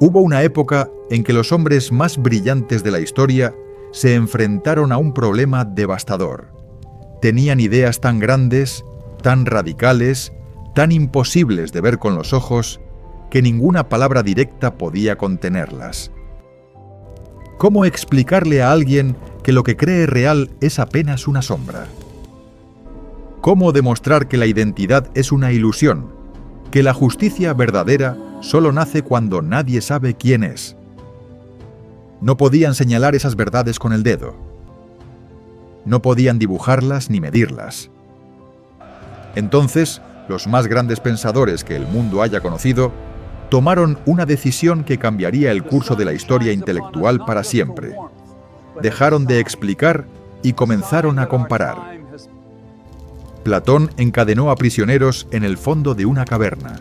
Hubo una época en que los hombres más brillantes de la historia se enfrentaron a un problema devastador. Tenían ideas tan grandes, tan radicales, tan imposibles de ver con los ojos, que ninguna palabra directa podía contenerlas. ¿Cómo explicarle a alguien que lo que cree real es apenas una sombra? ¿Cómo demostrar que la identidad es una ilusión, que la justicia verdadera solo nace cuando nadie sabe quién es? No podían señalar esas verdades con el dedo. No podían dibujarlas ni medirlas. Entonces, los más grandes pensadores que el mundo haya conocido tomaron una decisión que cambiaría el curso de la historia intelectual para siempre. Dejaron de explicar y comenzaron a comparar. Platón encadenó a prisioneros en el fondo de una caverna.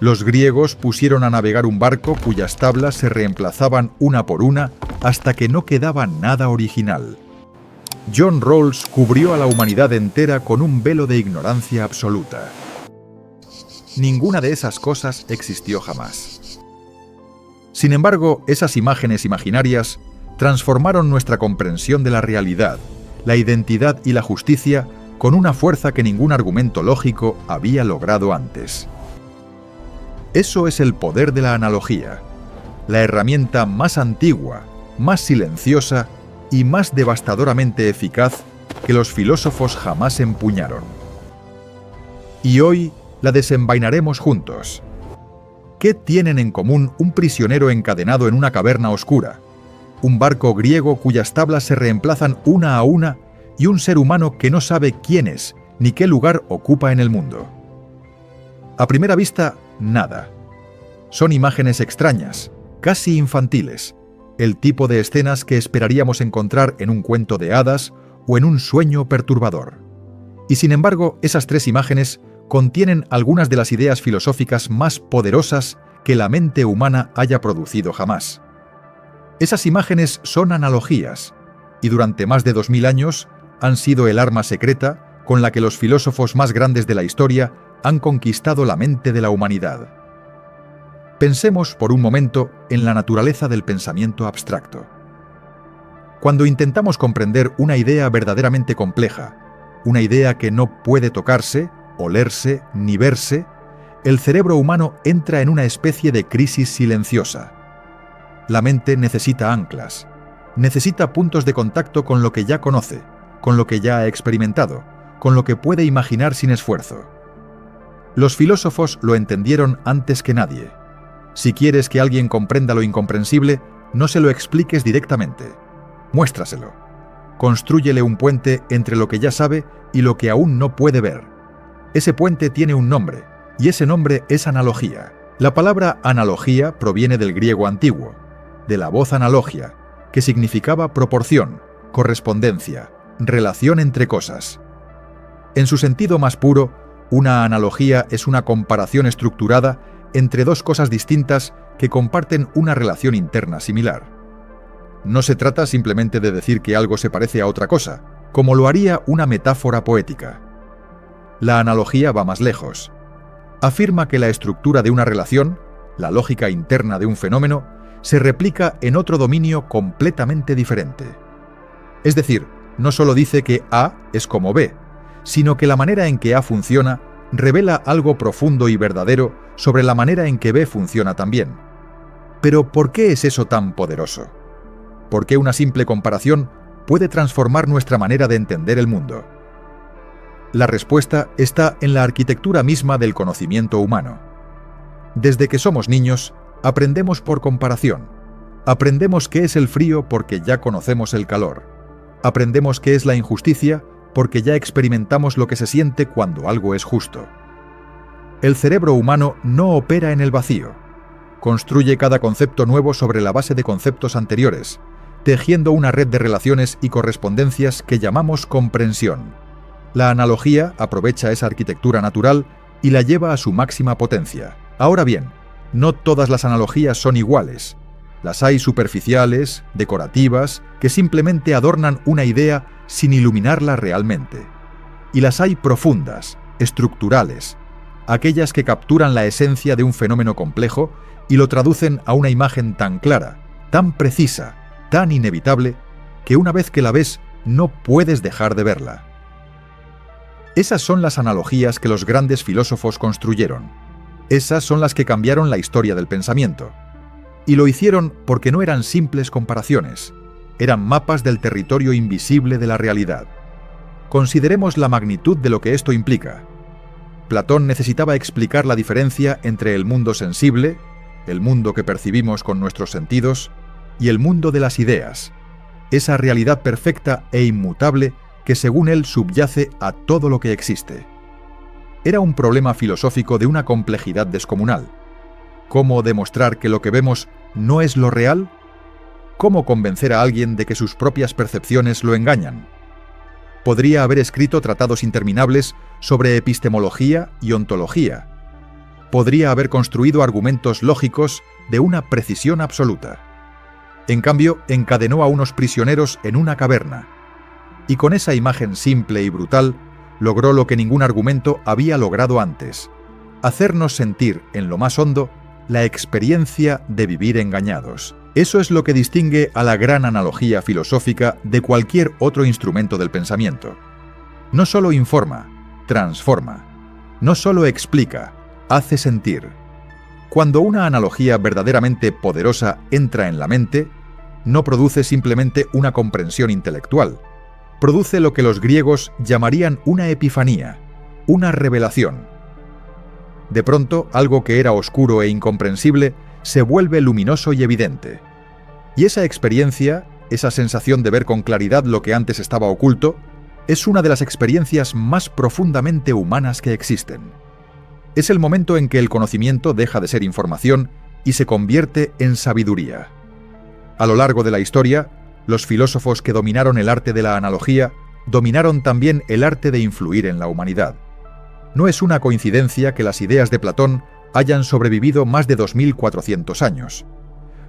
Los griegos pusieron a navegar un barco cuyas tablas se reemplazaban una por una hasta que no quedaba nada original. John Rawls cubrió a la humanidad entera con un velo de ignorancia absoluta. Ninguna de esas cosas existió jamás. Sin embargo, esas imágenes imaginarias transformaron nuestra comprensión de la realidad, la identidad y la justicia con una fuerza que ningún argumento lógico había logrado antes. Eso es el poder de la analogía, la herramienta más antigua, más silenciosa y más devastadoramente eficaz que los filósofos jamás empuñaron. Y hoy la desenvainaremos juntos. ¿Qué tienen en común un prisionero encadenado en una caverna oscura, un barco griego cuyas tablas se reemplazan una a una y un ser humano que no sabe quién es ni qué lugar ocupa en el mundo? A primera vista, nada. Son imágenes extrañas, casi infantiles, el tipo de escenas que esperaríamos encontrar en un cuento de hadas o en un sueño perturbador. Y sin embargo, esas tres imágenes contienen algunas de las ideas filosóficas más poderosas que la mente humana haya producido jamás. Esas imágenes son analogías, y durante más de 2000 años han sido el arma secreta con la que los filósofos más grandes de la historia han conquistado la mente de la humanidad. Pensemos por un momento en la naturaleza del pensamiento abstracto. Cuando intentamos comprender una idea verdaderamente compleja, una idea que no puede tocarse, olerse ni verse, el cerebro humano entra en una especie de crisis silenciosa. La mente necesita anclas, necesita puntos de contacto con lo que ya conoce, con lo que ya ha experimentado, con lo que puede imaginar sin esfuerzo. Los filósofos lo entendieron antes que nadie. Si quieres que alguien comprenda lo incomprensible, no se lo expliques directamente. Muéstraselo. Constrúyele un puente entre lo que ya sabe y lo que aún no puede ver. Ese puente tiene un nombre, y ese nombre es analogía. La palabra analogía proviene del griego antiguo, de la voz analogia, que significaba proporción, correspondencia, relación entre cosas. En su sentido más puro, una analogía es una comparación estructurada entre dos cosas distintas que comparten una relación interna similar. No se trata simplemente de decir que algo se parece a otra cosa, como lo haría una metáfora poética. La analogía va más lejos. Afirma que la estructura de una relación, la lógica interna de un fenómeno, se replica en otro dominio completamente diferente. Es decir, no solo dice que A es como B, sino que la manera en que A funciona revela algo profundo y verdadero sobre la manera en que B funciona también. Pero ¿por qué es eso tan poderoso? ¿Por qué una simple comparación puede transformar nuestra manera de entender el mundo? La respuesta está en la arquitectura misma del conocimiento humano. Desde que somos niños, aprendemos por comparación. Aprendemos qué es el frío porque ya conocemos el calor. Aprendemos qué es la injusticia porque ya experimentamos lo que se siente cuando algo es justo. El cerebro humano no opera en el vacío. Construye cada concepto nuevo sobre la base de conceptos anteriores, tejiendo una red de relaciones y correspondencias que llamamos comprensión. La analogía aprovecha esa arquitectura natural y la lleva a su máxima potencia. Ahora bien, no todas las analogías son iguales. Las hay superficiales, decorativas, que simplemente adornan una idea sin iluminarla realmente. Y las hay profundas, estructurales, aquellas que capturan la esencia de un fenómeno complejo y lo traducen a una imagen tan clara, tan precisa, tan inevitable, que una vez que la ves no puedes dejar de verla. Esas son las analogías que los grandes filósofos construyeron. Esas son las que cambiaron la historia del pensamiento. Y lo hicieron porque no eran simples comparaciones, eran mapas del territorio invisible de la realidad. Consideremos la magnitud de lo que esto implica. Platón necesitaba explicar la diferencia entre el mundo sensible, el mundo que percibimos con nuestros sentidos, y el mundo de las ideas, esa realidad perfecta e inmutable que según él subyace a todo lo que existe. Era un problema filosófico de una complejidad descomunal. ¿Cómo demostrar que lo que vemos no es lo real? ¿Cómo convencer a alguien de que sus propias percepciones lo engañan? Podría haber escrito tratados interminables sobre epistemología y ontología. Podría haber construido argumentos lógicos de una precisión absoluta. En cambio, encadenó a unos prisioneros en una caverna. Y con esa imagen simple y brutal, logró lo que ningún argumento había logrado antes: hacernos sentir en lo más hondo la experiencia de vivir engañados. Eso es lo que distingue a la gran analogía filosófica de cualquier otro instrumento del pensamiento. No solo informa, transforma. No solo explica, hace sentir. Cuando una analogía verdaderamente poderosa entra en la mente, no produce simplemente una comprensión intelectual. Produce lo que los griegos llamarían una epifanía, una revelación. De pronto, algo que era oscuro e incomprensible se vuelve luminoso y evidente. Y esa experiencia, esa sensación de ver con claridad lo que antes estaba oculto, es una de las experiencias más profundamente humanas que existen. Es el momento en que el conocimiento deja de ser información y se convierte en sabiduría. A lo largo de la historia, los filósofos que dominaron el arte de la analogía dominaron también el arte de influir en la humanidad. No es una coincidencia que las ideas de Platón hayan sobrevivido más de 2400 años.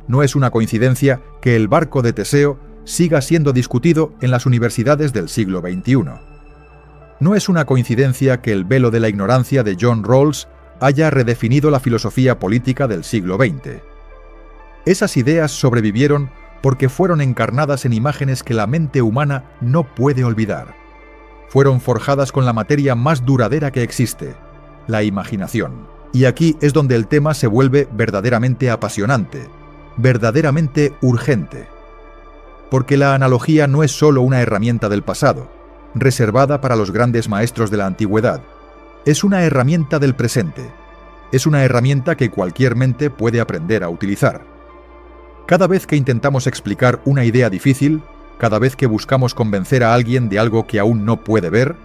No es una coincidencia que el barco de Teseo siga siendo discutido en las universidades del siglo XXI. No es una coincidencia que el velo de la ignorancia de John Rawls haya redefinido la filosofía política del siglo XX. Esas ideas sobrevivieron porque fueron encarnadas en imágenes que la mente humana no puede olvidar. Fueron forjadas con la materia más duradera que existe, la imaginación. Y aquí es donde el tema se vuelve verdaderamente apasionante, verdaderamente urgente. Porque la analogía no es solo una herramienta del pasado, reservada para los grandes maestros de la antigüedad. Es una herramienta del presente. Es una herramienta que cualquier mente puede aprender a utilizar. Cada vez que intentamos explicar una idea difícil, cada vez que buscamos convencer a alguien de algo que aún no puede ver,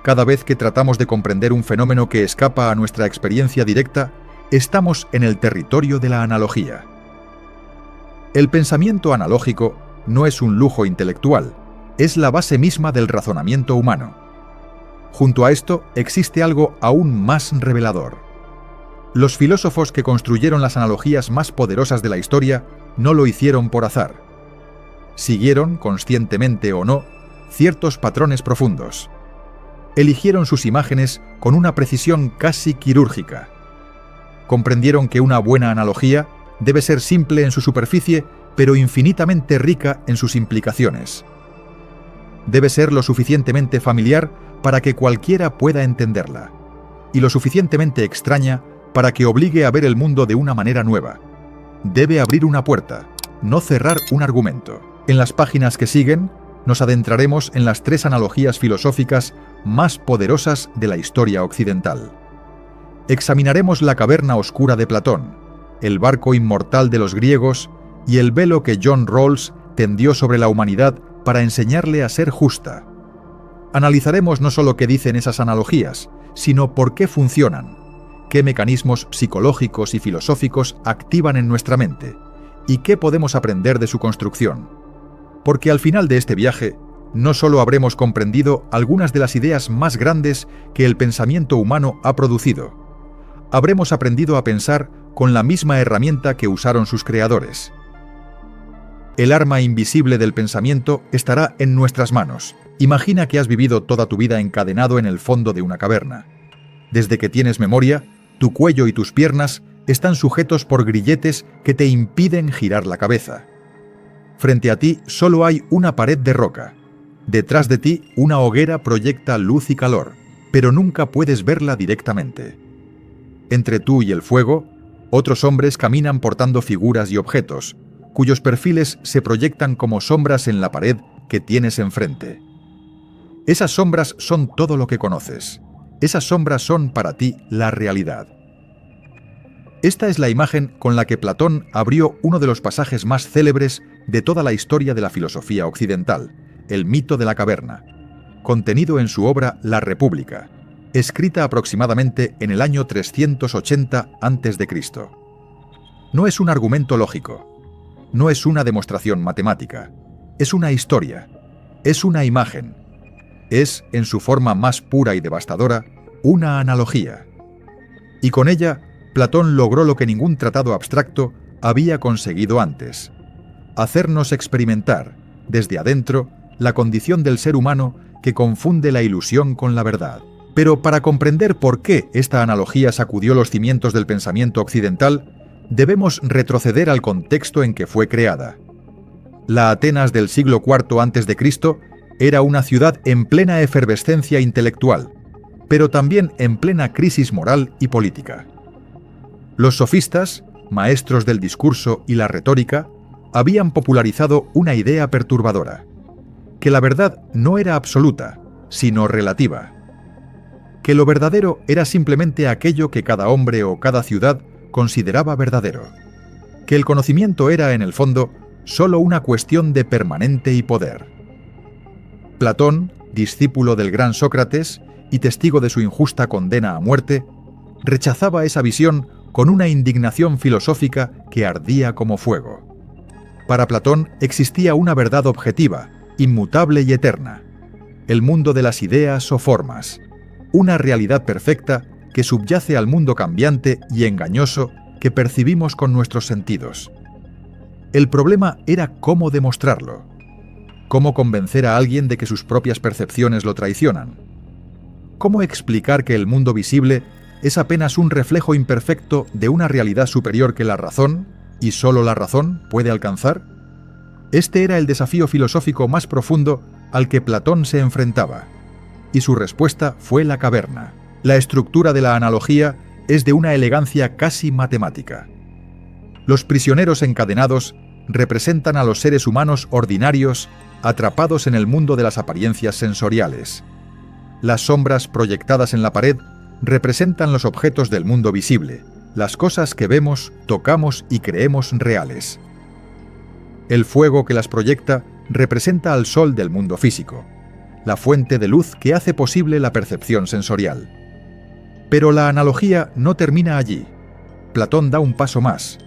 cada vez que tratamos de comprender un fenómeno que escapa a nuestra experiencia directa, estamos en el territorio de la analogía. El pensamiento analógico no es un lujo intelectual, es la base misma del razonamiento humano. Junto a esto existe algo aún más revelador. Los filósofos que construyeron las analogías más poderosas de la historia no lo hicieron por azar. Siguieron, conscientemente o no, ciertos patrones profundos. Eligieron sus imágenes con una precisión casi quirúrgica. Comprendieron que una buena analogía debe ser simple en su superficie, pero infinitamente rica en sus implicaciones. Debe ser lo suficientemente familiar para que cualquiera pueda entenderla, y lo suficientemente extraña para que obligue a ver el mundo de una manera nueva. Debe abrir una puerta, no cerrar un argumento. En las páginas que siguen, nos adentraremos en las 3 analogías filosóficas más poderosas de la historia occidental. Examinaremos la caverna oscura de Platón, el barco inmortal de los griegos y el velo que John Rawls tendió sobre la humanidad para enseñarle a ser justa. Analizaremos no solo qué dicen esas analogías, sino por qué funcionan, qué mecanismos psicológicos y filosóficos activan en nuestra mente, y qué podemos aprender de su construcción. Porque al final de este viaje, no solo habremos comprendido algunas de las ideas más grandes que el pensamiento humano ha producido, habremos aprendido a pensar con la misma herramienta que usaron sus creadores. El arma invisible del pensamiento estará en nuestras manos. Imagina que has vivido toda tu vida encadenado en el fondo de una caverna. Desde que tienes memoria, tu cuello y tus piernas están sujetos por grilletes que te impiden girar la cabeza. Frente a ti solo hay una pared de roca. Detrás de ti una hoguera proyecta luz y calor, pero nunca puedes verla directamente. Entre tú y el fuego, otros hombres caminan portando figuras y objetos, cuyos perfiles se proyectan como sombras en la pared que tienes enfrente. Esas sombras son todo lo que conoces. Esas sombras son para ti la realidad. Esta es la imagen con la que Platón abrió uno de los pasajes más célebres de toda la historia de la filosofía occidental, el mito de la caverna, contenido en su obra La República, escrita aproximadamente en el año 380 a.C. No es un argumento lógico, no es una demostración matemática, es una historia, es una imagen, es, en su forma más pura y devastadora, una analogía. Y con ella, Platón logró lo que ningún tratado abstracto había conseguido antes: hacernos experimentar, desde adentro, la condición del ser humano que confunde la ilusión con la verdad. Pero para comprender por qué esta analogía sacudió los cimientos del pensamiento occidental, debemos retroceder al contexto en que fue creada. La Atenas del siglo IV a.C. era una ciudad en plena efervescencia intelectual, pero también en plena crisis moral y política. Los sofistas, maestros del discurso y la retórica, habían popularizado una idea perturbadora: que la verdad no era absoluta, sino relativa. Que lo verdadero era simplemente aquello que cada hombre o cada ciudad consideraba verdadero. Que el conocimiento era, en el fondo, solo una cuestión de permanente y poder. Platón, discípulo del gran Sócrates y testigo de su injusta condena a muerte, rechazaba esa visión con una indignación filosófica que ardía como fuego. Para Platón existía una verdad objetiva, inmutable y eterna: el mundo de las ideas o formas, una realidad perfecta que subyace al mundo cambiante y engañoso que percibimos con nuestros sentidos. El problema era cómo demostrarlo, cómo convencer a alguien de que sus propias percepciones lo traicionan, cómo explicar que el mundo visible es apenas un reflejo imperfecto de una realidad superior que la razón, y solo la razón, puede alcanzar. Este era el desafío filosófico más profundo al que Platón se enfrentaba, y su respuesta fue la caverna. La estructura de la analogía es de una elegancia casi matemática. Los prisioneros encadenados representan a los seres humanos ordinarios atrapados en el mundo de las apariencias sensoriales. Las sombras proyectadas en la pared representan los objetos del mundo visible, las cosas que vemos, tocamos y creemos reales. El fuego que las proyecta representa al sol del mundo físico, la fuente de luz que hace posible la percepción sensorial. Pero la analogía no termina allí. Platón da un paso más,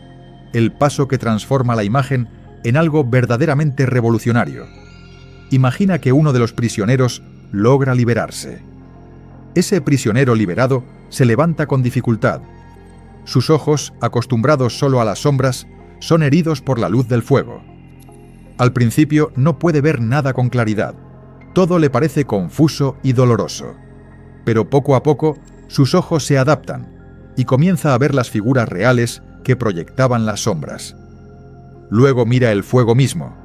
el paso que transforma la imagen en algo verdaderamente revolucionario. Imagina que uno de los prisioneros logra liberarse. Ese prisionero liberado se levanta con dificultad. Sus ojos, acostumbrados solo a las sombras, son heridos por la luz del fuego. Al principio no puede ver nada con claridad. Todo le parece confuso y doloroso. Pero poco a poco, sus ojos se adaptan y comienza a ver las figuras reales que proyectaban las sombras. Luego mira el fuego mismo.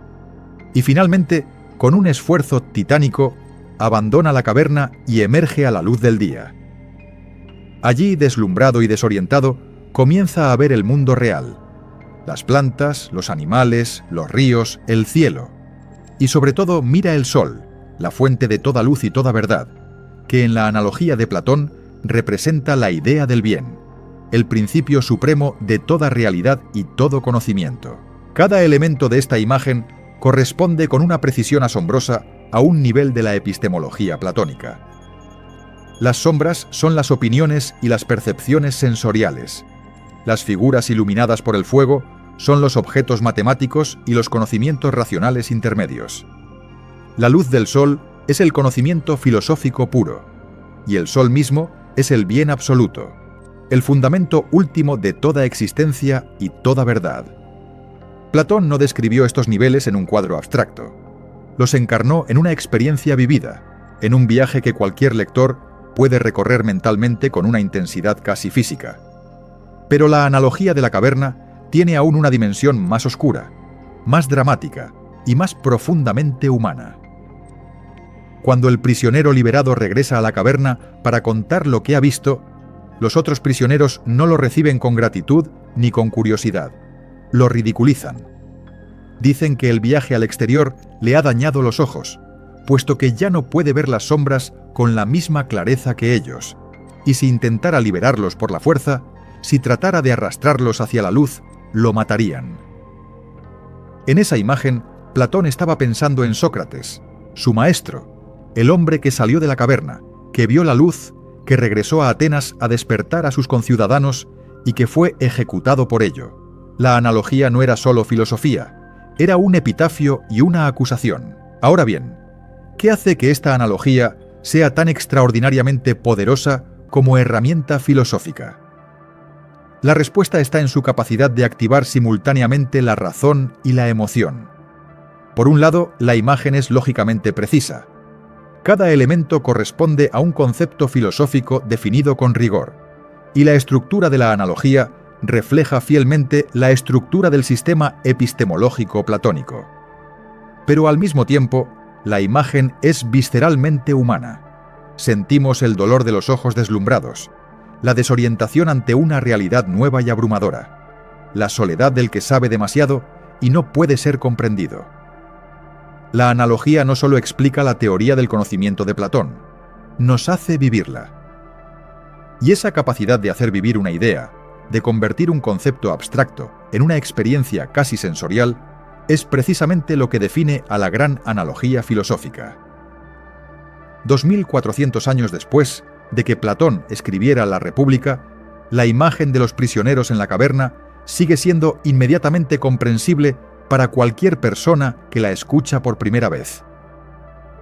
Y finalmente, con un esfuerzo titánico, abandona la caverna y emerge a la luz del día. Allí, deslumbrado y desorientado, comienza a ver el mundo real: las plantas, los animales, los ríos, el cielo. Y sobre todo mira el sol, la fuente de toda luz y toda verdad, que en la analogía de Platón representa la idea del bien, el principio supremo de toda realidad y todo conocimiento. Cada elemento de esta imagen corresponde con una precisión asombrosa a un nivel de la epistemología platónica. Las sombras son las opiniones y las percepciones sensoriales. Las figuras iluminadas por el fuego son los objetos matemáticos y los conocimientos racionales intermedios. La luz del sol es el conocimiento filosófico puro, y el sol mismo es el bien absoluto, el fundamento último de toda existencia y toda verdad. Platón no describió estos niveles en un cuadro abstracto. Los encarnó en una experiencia vivida, en un viaje que cualquier lector puede recorrer mentalmente con una intensidad casi física. Pero la analogía de la caverna tiene aún una dimensión más oscura, más dramática y más profundamente humana. Cuando el prisionero liberado regresa a la caverna para contar lo que ha visto, los otros prisioneros no lo reciben con gratitud ni con curiosidad. Lo ridiculizan. Dicen que el viaje al exterior le ha dañado los ojos, puesto que ya no puede ver las sombras con la misma clareza que ellos, y si intentara liberarlos por la fuerza, si tratara de arrastrarlos hacia la luz, lo matarían. En esa imagen, Platón estaba pensando en Sócrates, su maestro, el hombre que salió de la caverna, que vio la luz, que regresó a Atenas a despertar a sus conciudadanos y que fue ejecutado por ello. La analogía no era solo filosofía, era un epitafio y una acusación. Ahora bien, ¿qué hace que esta analogía sea tan extraordinariamente poderosa como herramienta filosófica? La respuesta está en su capacidad de activar simultáneamente la razón y la emoción. Por un lado, la imagen es lógicamente precisa. Cada elemento corresponde a un concepto filosófico definido con rigor, y la estructura de la analogía refleja fielmente la estructura del sistema epistemológico platónico. Pero al mismo tiempo, la imagen es visceralmente humana. Sentimos el dolor de los ojos deslumbrados, la desorientación ante una realidad nueva y abrumadora, la soledad del que sabe demasiado y no puede ser comprendido. La analogía no solo explica la teoría del conocimiento de Platón, nos hace vivirla. Y esa capacidad de hacer vivir una idea, de convertir un concepto abstracto en una experiencia casi sensorial, es precisamente lo que define a la gran analogía filosófica. 2400 años después de que Platón escribiera La República, la imagen de los prisioneros en la caverna sigue siendo inmediatamente comprensible para cualquier persona que la escucha por primera vez.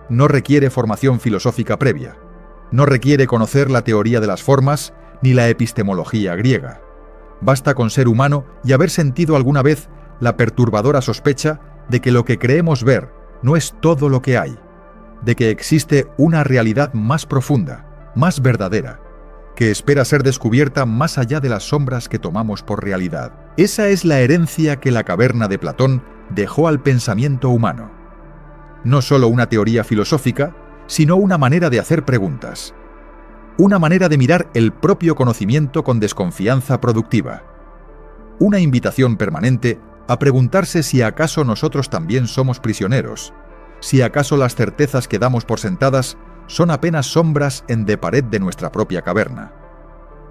No requiere formación filosófica previa, no requiere conocer la teoría de las formas ni la epistemología griega. Basta con ser humano y haber sentido alguna vez la perturbadora sospecha de que lo que creemos ver no es todo lo que hay, de que existe una realidad más profunda, más verdadera, que espera ser descubierta más allá de las sombras que tomamos por realidad. Esa es la herencia que la caverna de Platón dejó al pensamiento humano. No solo una teoría filosófica, sino una manera de hacer preguntas. Una manera de mirar el propio conocimiento con desconfianza productiva. Una invitación permanente a preguntarse si acaso nosotros también somos prisioneros, si acaso las certezas que damos por sentadas son apenas sombras en de pared de nuestra propia caverna.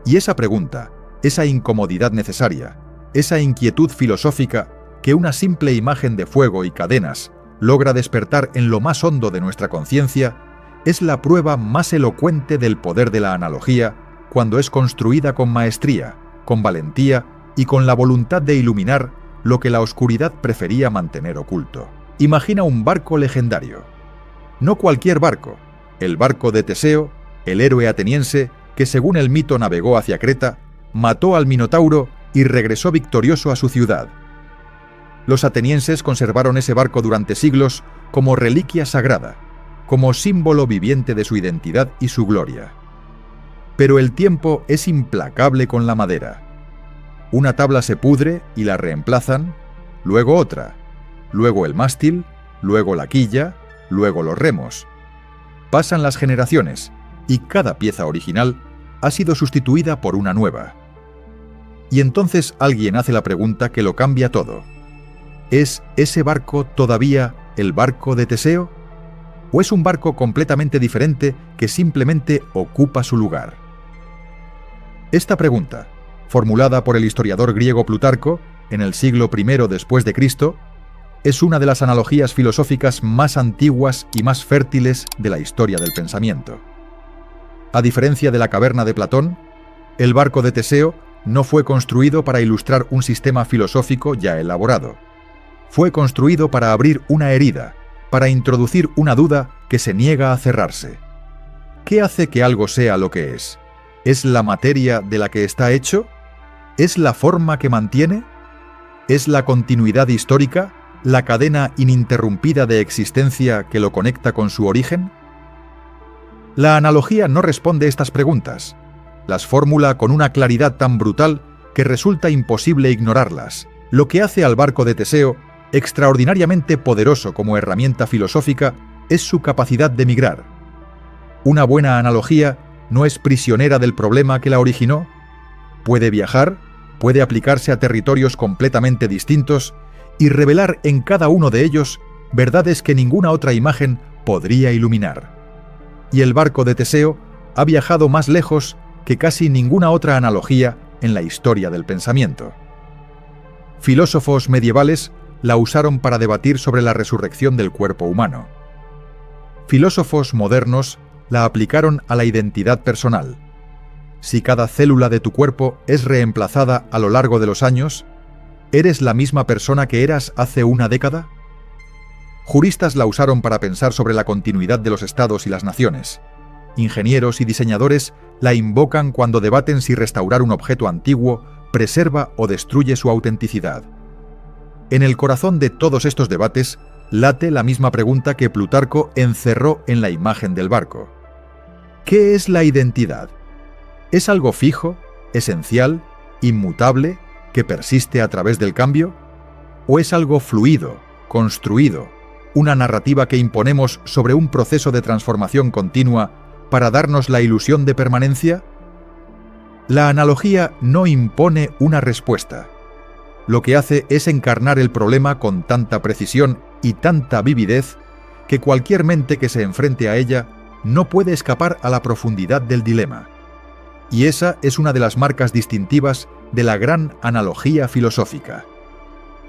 Y esa pregunta, esa incomodidad necesaria, esa inquietud filosófica que una simple imagen de fuego y cadenas logra despertar en lo más hondo de nuestra conciencia, es la prueba más elocuente del poder de la analogía cuando es construida con maestría, con valentía y con la voluntad de iluminar lo que la oscuridad prefería mantener oculto. Imagina un barco legendario. No cualquier barco, el barco de Teseo, el héroe ateniense que según el mito navegó hacia Creta, mató al Minotauro y regresó victorioso a su ciudad. Los atenienses conservaron ese barco durante siglos como reliquia sagrada, como símbolo viviente de su identidad y su gloria. Pero el tiempo es implacable con la madera. Una tabla se pudre y la reemplazan, luego otra, luego el mástil, luego la quilla, luego los remos. Pasan las generaciones y cada pieza original ha sido sustituida por una nueva. Y entonces alguien hace la pregunta que lo cambia todo. ¿Es ese barco todavía el barco de Teseo? ¿O es un barco completamente diferente que simplemente ocupa su lugar? Esta pregunta, formulada por el historiador griego Plutarco en el siglo I después de Cristo, es una de las analogías filosóficas más antiguas y más fértiles de la historia del pensamiento. A diferencia de la caverna de Platón, el barco de Teseo no fue construido para ilustrar un sistema filosófico ya elaborado. Fue construido para abrir una herida, para introducir una duda que se niega a cerrarse. ¿Qué hace que algo sea lo que es? ¿Es la materia de la que está hecho? ¿Es la forma que mantiene? ¿Es la continuidad histórica, la cadena ininterrumpida de existencia que lo conecta con su origen? La analogía no responde estas preguntas. Las formula con una claridad tan brutal que resulta imposible ignorarlas, lo que hace al barco de Teseo extraordinariamente poderoso como herramienta filosófica es su capacidad de migrar. Una buena analogía no es prisionera del problema que la originó. Puede viajar, puede aplicarse a territorios completamente distintos y revelar en cada uno de ellos verdades que ninguna otra imagen podría iluminar. Y el barco de Teseo ha viajado más lejos que casi ninguna otra analogía en la historia del pensamiento. Filósofos medievales la usaron para debatir sobre la resurrección del cuerpo humano. Filósofos modernos la aplicaron a la identidad personal. Si cada célula de tu cuerpo es reemplazada a lo largo de los años, ¿eres la misma persona que eras hace una década? Juristas la usaron para pensar sobre la continuidad de los estados y las naciones. Ingenieros y diseñadores la invocan cuando debaten si restaurar un objeto antiguo preserva o destruye su autenticidad. En el corazón de todos estos debates late la misma pregunta que Plutarco encerró en la imagen del barco. ¿Qué es la identidad? ¿Es algo fijo, esencial, inmutable, que persiste a través del cambio? ¿O es algo fluido, construido, una narrativa que imponemos sobre un proceso de transformación continua para darnos la ilusión de permanencia? La analogía no impone una respuesta. Lo que hace es encarnar el problema con tanta precisión y tanta vividez que cualquier mente que se enfrente a ella no puede escapar a la profundidad del dilema. Y esa es una de las marcas distintivas de la gran analogía filosófica.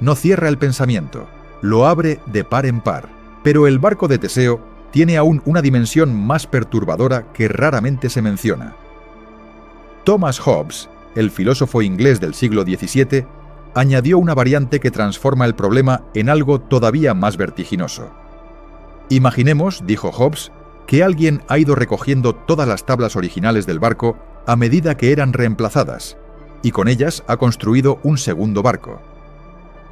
No cierra el pensamiento, lo abre de par en par. Pero el barco de Teseo tiene aún una dimensión más perturbadora que raramente se menciona. Thomas Hobbes, el filósofo inglés del siglo XVII, añadió una variante que transforma el problema en algo todavía más vertiginoso. Imaginemos, dijo Hobbes, que alguien ha ido recogiendo todas las tablas originales del barco a medida que eran reemplazadas, y con ellas ha construido un segundo barco.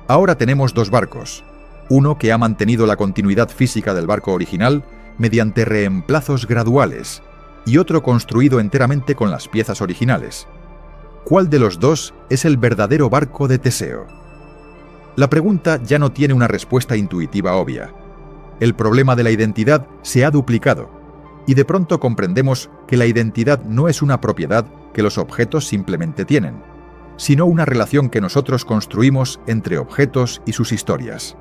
Ahora tenemos dos barcos, uno que ha mantenido la continuidad física del barco original mediante reemplazos graduales, y otro construido enteramente con las piezas originales. ¿Cuál de los dos es el verdadero barco de Teseo? La pregunta ya no tiene una respuesta intuitiva obvia. El problema de la identidad se ha duplicado, y de pronto comprendemos que la identidad no es una propiedad que los objetos simplemente tienen, sino una relación que nosotros construimos entre objetos y sus historias.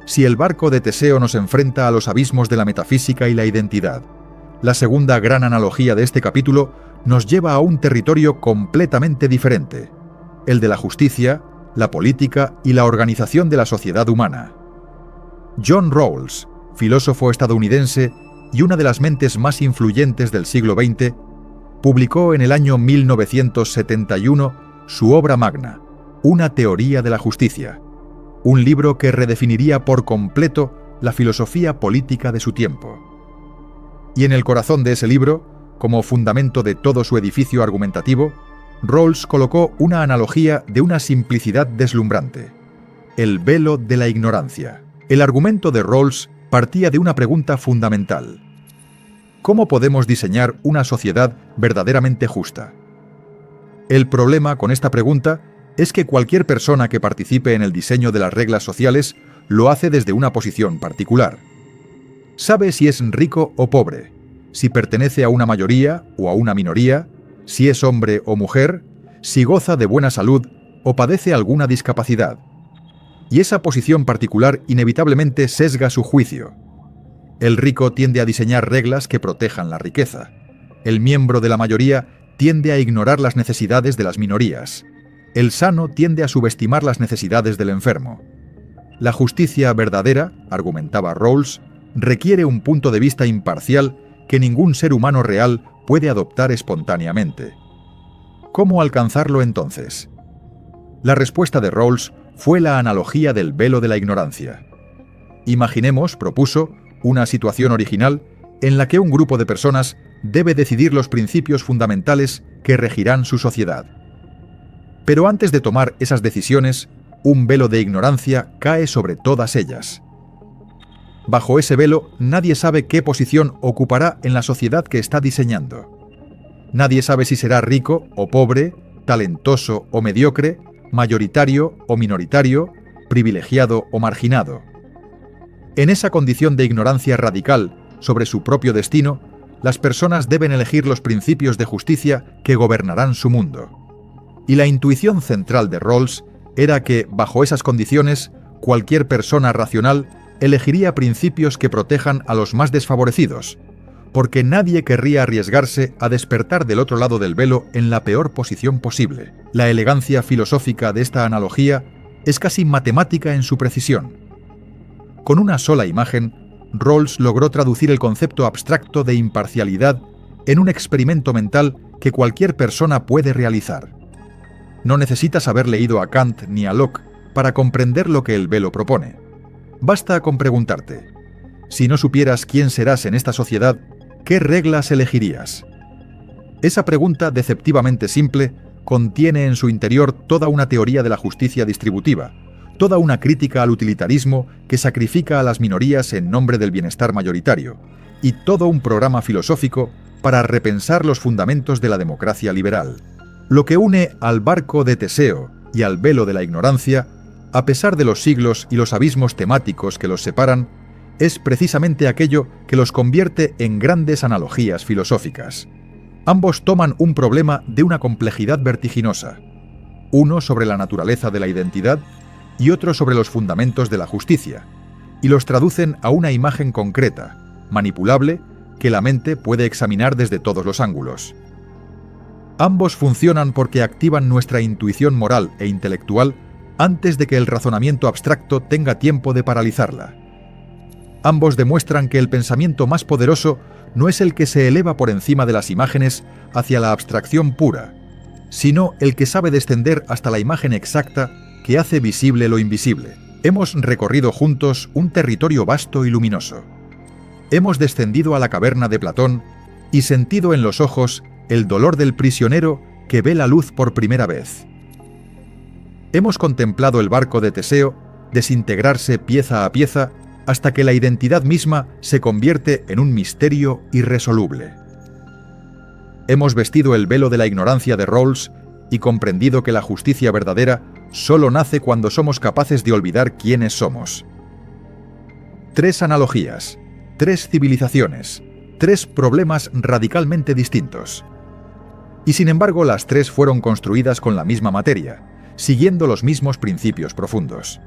Si el barco de Teseo nos enfrenta a los abismos de la metafísica y la identidad, la segunda gran analogía de este capítulo nos lleva a un territorio completamente diferente, el de la justicia, la política y la organización de la sociedad humana. John Rawls, filósofo estadounidense y una de las mentes más influyentes del siglo XX, publicó en el año 1971 su obra magna, Una teoría de la justicia, un libro que redefiniría por completo la filosofía política de su tiempo. Y en el corazón de ese libro, como fundamento de todo su edificio argumentativo, Rawls colocó una analogía de una simplicidad deslumbrante: el velo de la ignorancia. El argumento de Rawls partía de una pregunta fundamental: ¿cómo podemos diseñar una sociedad verdaderamente justa? El problema con esta pregunta es que cualquier persona que participe en el diseño de las reglas sociales lo hace desde una posición particular. Sabe si es rico o pobre, si pertenece a una mayoría o a una minoría, si es hombre o mujer, si goza de buena salud o padece alguna discapacidad. Y esa posición particular inevitablemente sesga su juicio. El rico tiende a diseñar reglas que protejan la riqueza. El miembro de la mayoría tiende a ignorar las necesidades de las minorías. El sano tiende a subestimar las necesidades del enfermo. La justicia verdadera, argumentaba Rawls, requiere un punto de vista imparcial que ningún ser humano real puede adoptar espontáneamente. ¿Cómo alcanzarlo entonces? La respuesta de Rawls fue la analogía del velo de la ignorancia. Imaginemos, propuso, una situación original en la que un grupo de personas debe decidir los principios fundamentales que regirán su sociedad. Pero antes de tomar esas decisiones, un velo de ignorancia cae sobre todas ellas. Bajo ese velo, nadie sabe qué posición ocupará en la sociedad que está diseñando. Nadie sabe si será rico o pobre, talentoso o mediocre, mayoritario o minoritario, privilegiado o marginado. En esa condición de ignorancia radical sobre su propio destino, las personas deben elegir los principios de justicia que gobernarán su mundo. Y la intuición central de Rawls era que, bajo esas condiciones, cualquier persona racional elegiría principios que protejan a los más desfavorecidos, porque nadie querría arriesgarse a despertar del otro lado del velo en la peor posición posible. La elegancia filosófica de esta analogía es casi matemática en su precisión. Con una sola imagen, Rawls logró traducir el concepto abstracto de imparcialidad en un experimento mental que cualquier persona puede realizar. No necesitas haber leído a Kant ni a Locke para comprender lo que el velo propone. Basta con preguntarte: si no supieras quién serás en esta sociedad, ¿qué reglas elegirías? Esa pregunta deceptivamente simple contiene en su interior toda una teoría de la justicia distributiva, toda una crítica al utilitarismo que sacrifica a las minorías en nombre del bienestar mayoritario, y todo un programa filosófico para repensar los fundamentos de la democracia liberal. Lo que une al barco de Teseo y al velo de la ignorancia, a pesar de los siglos y los abismos temáticos que los separan, es precisamente aquello que los convierte en grandes analogías filosóficas. Ambos toman un problema de una complejidad vertiginosa, uno sobre la naturaleza de la identidad y otro sobre los fundamentos de la justicia, y los traducen a una imagen concreta, manipulable, que la mente puede examinar desde todos los ángulos. Ambos funcionan porque activan nuestra intuición moral e intelectual antes de que el razonamiento abstracto tenga tiempo de paralizarla. Ambos demuestran que el pensamiento más poderoso no es el que se eleva por encima de las imágenes hacia la abstracción pura, sino el que sabe descender hasta la imagen exacta que hace visible lo invisible. Hemos recorrido juntos un territorio vasto y luminoso. Hemos descendido a la caverna de Platón y sentido en los ojos el dolor del prisionero que ve la luz por primera vez. Hemos contemplado el barco de Teseo desintegrarse pieza a pieza hasta que la identidad misma se convierte en un misterio irresoluble. Hemos vestido el velo de la ignorancia de Rawls y comprendido que la justicia verdadera solo nace cuando somos capaces de olvidar quiénes somos. 3 analogías, 3 civilizaciones, 3 problemas radicalmente distintos. Y sin embargo, las 3 fueron construidas con la misma materia, siguiendo los mismos principios profundos.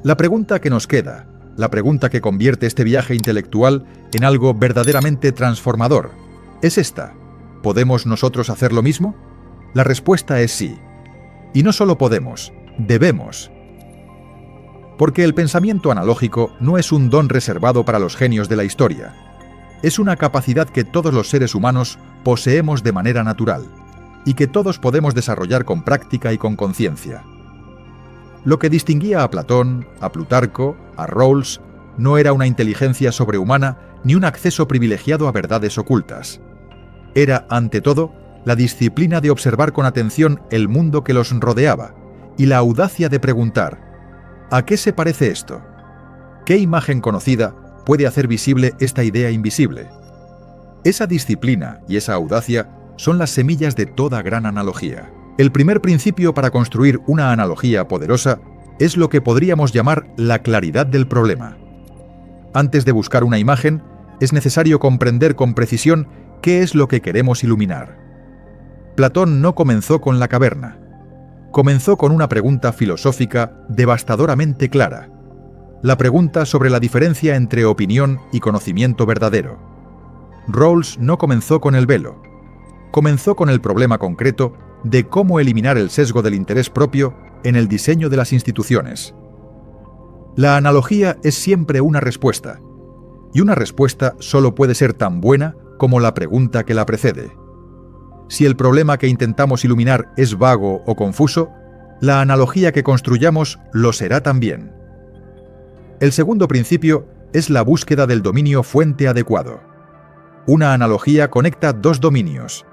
La pregunta que nos queda, la pregunta que convierte este viaje intelectual en algo verdaderamente transformador, es esta: ¿podemos nosotros hacer lo mismo? La respuesta es sí. Y no solo podemos, debemos. Porque el pensamiento analógico no es un don reservado para los genios de la historia. Es una capacidad que todos los seres humanos poseemos de manera natural, y que todos podemos desarrollar con práctica y con conciencia. Lo que distinguía a Platón, a Plutarco, a Rawls, no era una inteligencia sobrehumana ni un acceso privilegiado a verdades ocultas. Era, ante todo, la disciplina de observar con atención el mundo que los rodeaba y la audacia de preguntar: ¿a qué se parece esto? ¿Qué imagen conocida puede hacer visible esta idea invisible? Esa disciplina y esa audacia son las semillas de toda gran analogía. El primer principio para construir una analogía poderosa es lo que podríamos llamar la claridad del problema. Antes de buscar una imagen, es necesario comprender con precisión qué es lo que queremos iluminar. Platón no comenzó con la caverna. Comenzó con una pregunta filosófica devastadoramente clara. La pregunta sobre la diferencia entre opinión y conocimiento verdadero. Rawls no comenzó con el velo. Comenzó con el problema concreto de cómo eliminar el sesgo del interés propio en el diseño de las instituciones. La analogía es siempre una respuesta, y una respuesta solo puede ser tan buena como la pregunta que la precede. Si el problema que intentamos iluminar es vago o confuso, la analogía que construyamos lo será también. El segundo principio es la búsqueda del dominio fuente adecuado. Una analogía conecta 2 dominios: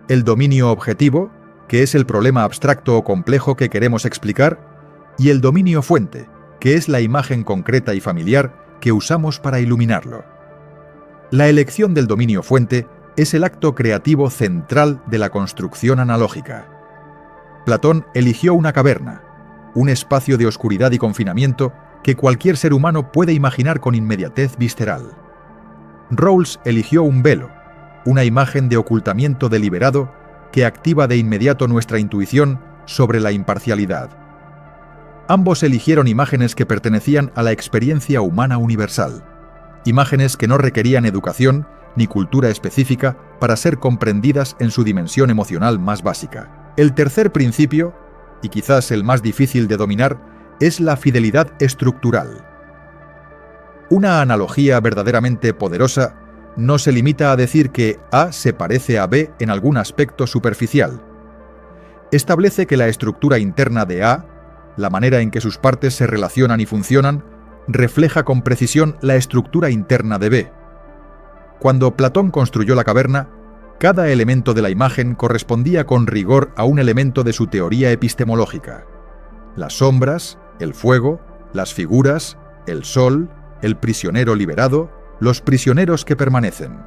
el dominio objetivo, que es el problema abstracto o complejo que queremos explicar, y el dominio fuente, que es la imagen concreta y familiar que usamos para iluminarlo. La elección del dominio fuente es el acto creativo central de la construcción analógica. Platón eligió una caverna, un espacio de oscuridad y confinamiento que cualquier ser humano puede imaginar con inmediatez visceral. Rawls eligió un velo, una imagen de ocultamiento deliberado que activa de inmediato nuestra intuición sobre la imparcialidad. Ambos eligieron imágenes que pertenecían a la experiencia humana universal, imágenes que no requerían educación ni cultura específica para ser comprendidas en su dimensión emocional más básica. El tercer principio, y quizás el más difícil de dominar, es la fidelidad estructural. Una analogía verdaderamente poderosa no se limita a decir que A se parece a B en algún aspecto superficial. Establece que la estructura interna de A, la manera en que sus partes se relacionan y funcionan, refleja con precisión la estructura interna de B. Cuando Platón construyó la caverna, cada elemento de la imagen correspondía con rigor a un elemento de su teoría epistemológica. Las sombras, el fuego, las figuras, el sol, el prisionero liberado, los prisioneros que permanecen.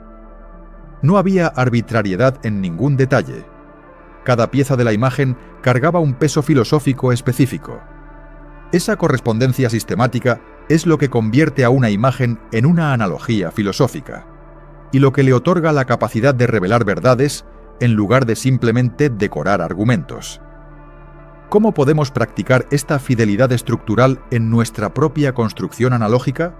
No había arbitrariedad en ningún detalle. Cada pieza de la imagen cargaba un peso filosófico específico. Esa correspondencia sistemática es lo que convierte a una imagen en una analogía filosófica, y lo que le otorga la capacidad de revelar verdades en lugar de simplemente decorar argumentos. ¿Cómo podemos practicar esta fidelidad estructural en nuestra propia construcción analógica?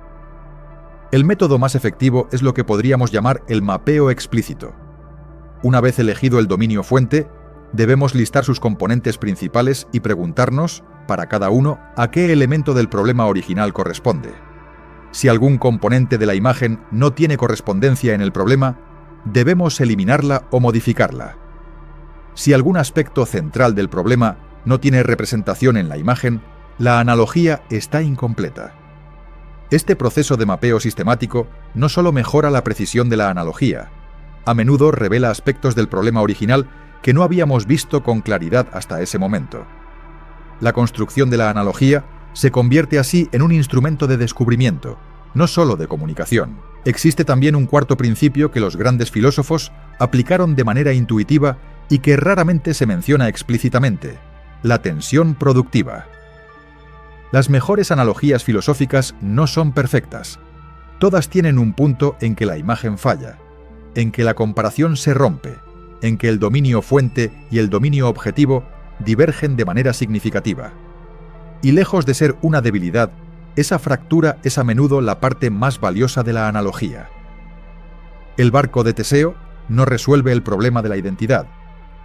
El método más efectivo es lo que podríamos llamar el mapeo explícito. Una vez elegido el dominio fuente, debemos listar sus componentes principales y preguntarnos, para cada uno, a qué elemento del problema original corresponde. Si algún componente de la imagen no tiene correspondencia en el problema, debemos eliminarla o modificarla. Si algún aspecto central del problema no tiene representación en la imagen, la analogía está incompleta. Este proceso de mapeo sistemático no solo mejora la precisión de la analogía, a menudo revela aspectos del problema original que no habíamos visto con claridad hasta ese momento. La construcción de la analogía se convierte así en un instrumento de descubrimiento, no solo de comunicación. Existe también un cuarto principio que los grandes filósofos aplicaron de manera intuitiva y que raramente se menciona explícitamente: la tensión productiva. Las mejores analogías filosóficas no son perfectas. Todas tienen un punto en que la imagen falla, en que la comparación se rompe, en que el dominio fuente y el dominio objetivo divergen de manera significativa. Y lejos de ser una debilidad, esa fractura es a menudo la parte más valiosa de la analogía. El barco de Teseo no resuelve el problema de la identidad,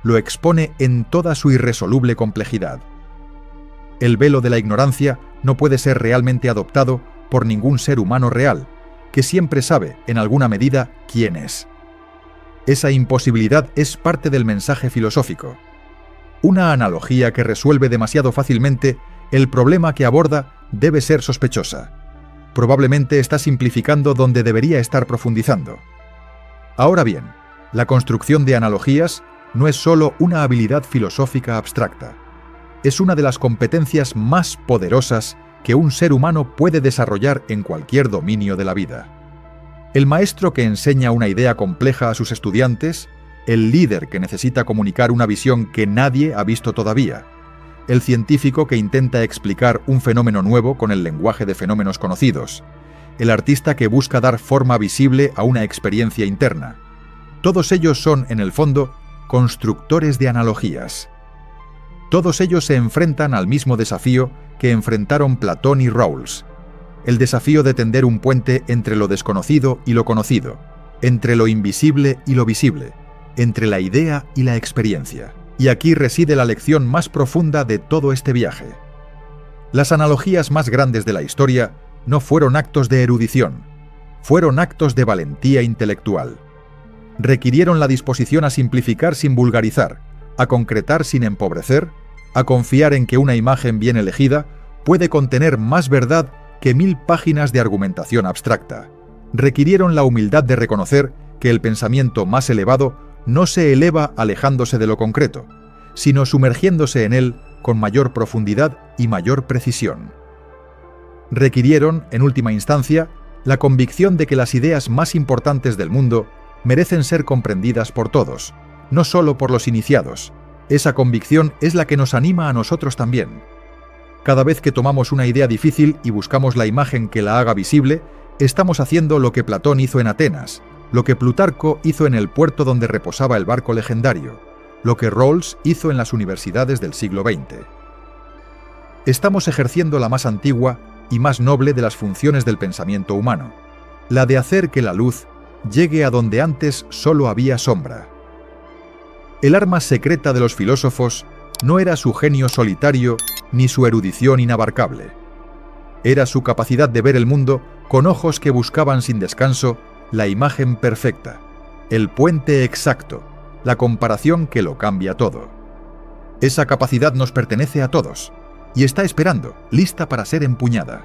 lo expone en toda su irresoluble complejidad. El velo de la ignorancia no puede ser realmente adoptado por ningún ser humano real, que siempre sabe, en alguna medida, quién es. Esa imposibilidad es parte del mensaje filosófico. Una analogía que resuelve demasiado fácilmente el problema que aborda debe ser sospechosa. Probablemente está simplificando donde debería estar profundizando. Ahora bien, la construcción de analogías no es solo una habilidad filosófica abstracta. Es una de las competencias más poderosas que un ser humano puede desarrollar en cualquier dominio de la vida. El maestro que enseña una idea compleja a sus estudiantes, el líder que necesita comunicar una visión que nadie ha visto todavía, el científico que intenta explicar un fenómeno nuevo con el lenguaje de fenómenos conocidos, el artista que busca dar forma visible a una experiencia interna. Todos ellos son, en el fondo, constructores de analogías. Todos ellos se enfrentan al mismo desafío que enfrentaron Platón y Rawls: el desafío de tender un puente entre lo desconocido y lo conocido, entre lo invisible y lo visible, entre la idea y la experiencia. Y aquí reside la lección más profunda de todo este viaje. Las analogías más grandes de la historia no fueron actos de erudición, fueron actos de valentía intelectual. Requirieron la disposición a simplificar sin vulgarizar, a concretar sin empobrecer, a confiar en que una imagen bien elegida puede contener más verdad que 1000 páginas de argumentación abstracta. Requirieron la humildad de reconocer que el pensamiento más elevado no se eleva alejándose de lo concreto, sino sumergiéndose en él con mayor profundidad y mayor precisión. Requirieron, en última instancia, La convicción de que las ideas más importantes del mundo merecen ser comprendidas por todos, no solo por los iniciados. Esa convicción es la que nos anima a nosotros también. Cada vez que tomamos una idea difícil y buscamos la imagen que la haga visible, estamos haciendo lo que Platón hizo en Atenas, lo que Plutarco hizo en el puerto donde reposaba el barco legendario, lo que Rawls hizo en las universidades del siglo XX. Estamos ejerciendo la más antigua y más noble de las funciones del pensamiento humano, la de hacer que la luz llegue a donde antes solo había sombra. El arma secreta de los filósofos no era su genio solitario ni su erudición inabarcable. Era su capacidad de ver el mundo con ojos que buscaban sin descanso la imagen perfecta, el puente exacto, la comparación que lo cambia todo. Esa capacidad nos pertenece a todos y está esperando, lista para ser empuñada.